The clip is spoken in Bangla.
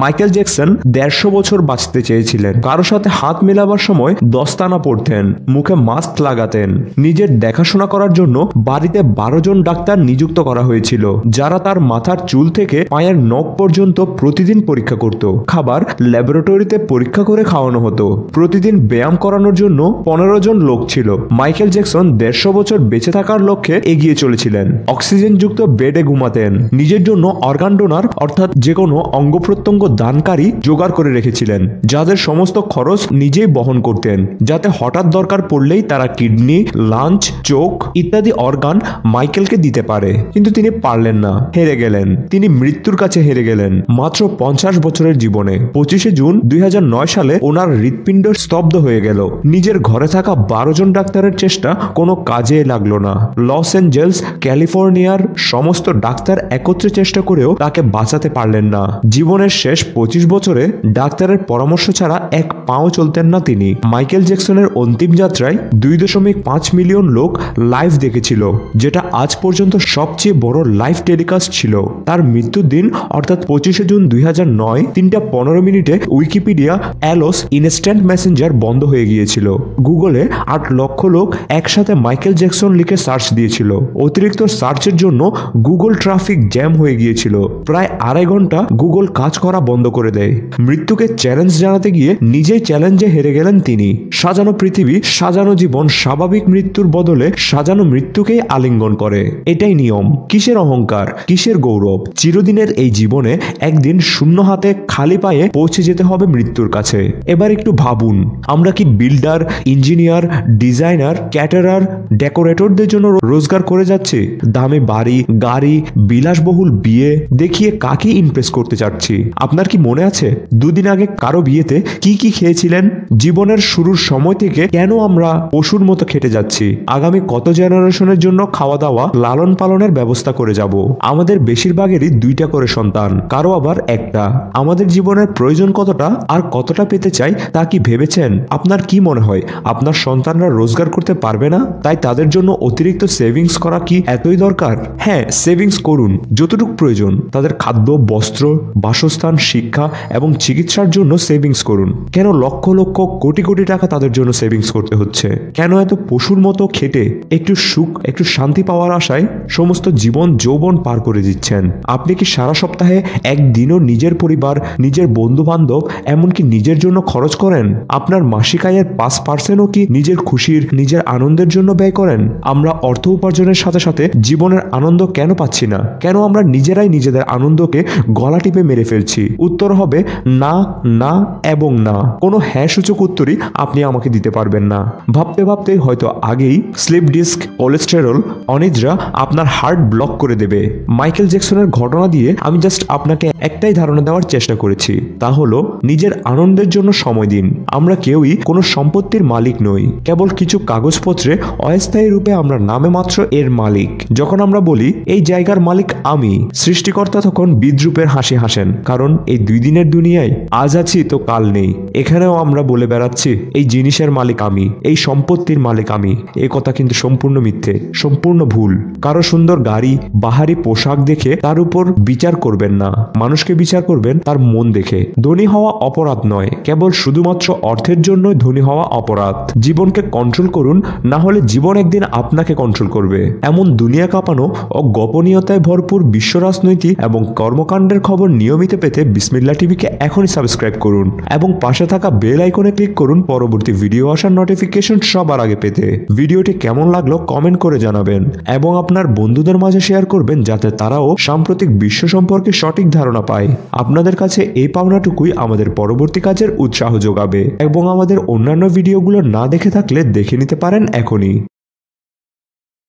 মাইকেল জ্যাকসন 150 বছর বাঁচতে চেয়েছিলেন। কারো সাথে হাত মেলাবার সময় দস্তানা পরতেন, মুখে মাস্ক লাগাতেন। নিজের দেখাশোনা করার জন্য বাড়িতে 12 জন ডাক্তার নিযুক্ত করা হয়েছিল, যারা তার মাথার চুল থেকে পায়ের নখ পর্যন্ত প্রতিদিন পরীক্ষা করত। খাবার ল্যাবরেটরিতে পরীক্ষা করে খাওয়ানো হতো। প্রতিদিন ব্যায়াম করানোর জন্য 15 জন লোক ছিল। মাইকেল জ্যাকসন 150 বছর বেঁচে থাকার লক্ষ্যে এগিয়ে চলেছিলেন। অক্সিজেনযুক্ত বেডে ঘুমাতেন। নিজের জন্য অর্গান ডোনার অর্থাৎ যে কোনো অঙ্গ প্রত্যঙ্গ দানকারী জোগাড় করে রেখেছিলেন, যাদের সমস্ত খরচ নিজেই বহন করতেন, যাতে হঠাৎ দরকার পড়লেই তারা কিডনি, লাঞ্চ, চোখ ইত্যাদি অর্গান মাইকেলকে দিতে পারে। কিন্তু তিনি পারলেন না, হেরে গেলেন। তিনি মৃত্যুর কাছে হেরে গেলেন মাত্র 50 বছরের জীবনে। 25 জুন 2009 সালে ওনার হৃৎপিণ্ড স্তব্ধ হয়ে গেল। নিজের ঘরে থাকা 12 জন ডাক্তারের চেষ্টা কোনো কাজে লাগলো না। লস অ্যাঞ্জেলস, ক্যালিফোর্নিয়ার সমস্ত ডাক্তার একত্রে চেষ্টা করেও তাকে বাঁচাতে পারলেন না। জীবনের শেষ 25 বছরে ডাক্তারের পরামর্শ ছাড়া এক পাও চলতেন না তিনি। মাইকেল জ্যাকসনের অন্তিম যাত্রায় 2.5 মিলিয়ন লোক লাইভ দেখেছিল, যেটা আজ পর্যন্ত সবচেয়ে বড় লাইভ টেলিকাস্ট ছিল। তার মৃত্যুর দিন অর্থাৎ 25 জুন 2009 3:15 মিনিটে উইকিপিডিয়া অ্যালোস ইনস্ট্যান্ট মেসেঞ্জার বন্ধ হয়ে গিয়েছিল। গুগলে 8 লক্ষ লোক একসাথে মাইকেল জ্যাকসন লিখে সার্চ দিয়েছিল। অতিরিক্ত সার্চের জন্য গুগল ট্রাফিক জ্যাম হয়ে গিয়েছিল। প্রায় 2.5 ঘন্টা গুগল কাজ করা বন্ধ করে দেয়। মৃত্যুকে চ্যালেঞ্জ জানাতে গিয়ে নিজেই চ্যালেঞ্জে হেরে গেলেন তিনি। সাজানো পৃথিবী, সাজানো জীবন স্বাভাবিক মৃত্যুর বদলে সাজানো মৃত্যুকেই আলিঙ্গন করে। এটাই নিয়ম। কিসের অহংকার, কিসের গৌরব? চিরদিনের এই জীবনে একদিন শূন্য হাতে খালি পায়ে পৌঁছে যেতে হবে মৃত্যুর কাছে। এবার একটু ভাবুন, আমরা কি বিল্ডার, ইঞ্জিনিয়ার, ডিজাইনার, ক্যাটারার, ডেকোরেটরদের জন্য রোজগার করে যাচ্ছি? দামি বাড়ি, গাড়ি, বিলাসবহুল বিয়ে দেখিয়ে কাকে ইমপ্রেস করতে চাচ্ছি? আপনার কি মনে আছে 2 দিন আগে কারো বিয়েতে কি কি খেয়েছিলেন? জীবনের শুরুর সময় থেকে কেন আমরা পশুর মতো খেটে যাচ্ছি? আগামী কত জেনারেশনের জন্য খাওয়া দাওয়া, লালন পালনের ব্যবস্থা করে যাব। আমাদের বেশিরভাগেরই 2টা করে সন্তান, কারো আবার একটা। আমাদের জীবনের প্রয়োজন কতটা আর কতটা পেতে চাই তা কি ভেবেছেন? আপনার কি মনে হয় আপনার সন্তানরা রোজগার করতে পারবে না, তাই তাদের জন্য অতিরিক্ত সেভিংস করা কি এতই দরকার? হ্যাঁ, সেভিংস করুন যতটুকু প্রয়োজন। তাদের খাদ্য, বস্ত্র, বাসস্থান, শিক্ষা এবং চিকিৎসার জন্য সেভিংস করুন। কেন লক্ষ লক্ষ কোটি কোটি টাকা তাদের জন্য সেভিংস করতে হচ্ছে? কেন এত পশুর মতো খেটে একটু সুখ, একটু শান্তি পাওয়ার আশায় সমস্ত জীবন যৌবন পার করে দিচ্ছেন? আপনি কি সারা সপ্তাহে একদিনও নিজের পরিবার, নিজের বন্ধু বান্ধব, এমনকি নিজের জন্য খরচ করেন? আপনার মাসিক আয়ের 5%ও কি নিজের খুশির, নিজের আনন্দের জন্য ব্যয় করেন? আমরা অর্থ উপার্জনের সাথে সাথে জীবনের আনন্দ কেন পাচ্ছি না? কেন আমরা নিজেরাই নিজেদের আনন্দকে গলা টিপে মেরে ফেলছি? উত্তর হবে না, না এবং না। কোনো হ্যাঁ সূচক উত্তরই আপনি আমাকে দিতে পারবেন না। ভাবতে ভাবতে হয়তো আগেই স্লিপ ডিস্ক, কোলেস্টেরল, অনিদ্রা আপনার হার্ট ব্লক করে দেবে। মাইকেল জ্যাকসনের ঘটনা দিয়ে আমি জাস্ট আপনাকে একটাই ধারণা দেওয়ার চেষ্টা করেছি, তা হলো নিজের আনন্দের জন্য সময় দিন। আমরা কেউই কোনো সম্পত্তির মালিক নই, কেবল কিছু কাগজপত্রে অস্থায়ী রূপে আমরা নামে মাত্র এর মালিক। যখন আমরা বলি এই জায়গার মালিক আমি, সৃষ্টিকর্তা তখন বিদ্রূপের হাসি হাসেন, কারণ এই 2 দিনের দুনিয়ায় আজ আছি তো কাল নেই। এখানেও আমরা বলে বেড়াচ্ছি এই জিনিসের মালিক আমি, এই সম্পত্তির মালিক আমি। এই কথা কিন্তু সম্পূর্ণ মিথ্যে, সম্পূর্ণ ভুল। কারো সুন্দর গাড়ি, বাহারি পোশাক দেখে তার উপর বিচার করবেন না। মানুষকে বিচার করবেন তার মন দেখে। ধনী হওয়া অপরাধ নয়, কেবল শুধুমাত্র অর্থের জন্য ধনী হওয়া অপরাধ। জীবনকে কন্ট্রোল করুন, না হলে জীবন একদিন আপনাকে কন্ট্রোল করবে। এমন দুনিয়া কাঁপানো ও গোপনীয়তায় ভরপুর বিশ্ব রাজনৈতিক এবং কর্মকাণ্ডের খবর নিয়মিত পেতে বিসমিল্লাহ টিভিকে এখনই সাবস্ক্রাইব করুন এবং পাশে থাকা বেল আইকনে ক্লিক করুন পরবর্তী ভিডিও আসার নোটিফিকেশন সবার আগে পেতে। ভিডিওটি কেমন লাগলো কমেন্ট করে জানাবেন এবং আপনার বন্ধুদের মাঝে শেয়ার করবেন, যাতে তারাও সাম্প্রতিক বিশ্ব সম্পর্কে সঠিক ধারণা পায়। আপনাদের কাছে এই পাওনাটুকুই আমাদের পরবর্তী কাজের উৎসাহ যোগাবে এবং আমাদের অন্যান্য ভিডিওগুলো না দেখে থাকলে দেখে নিতে পারেন এখনই।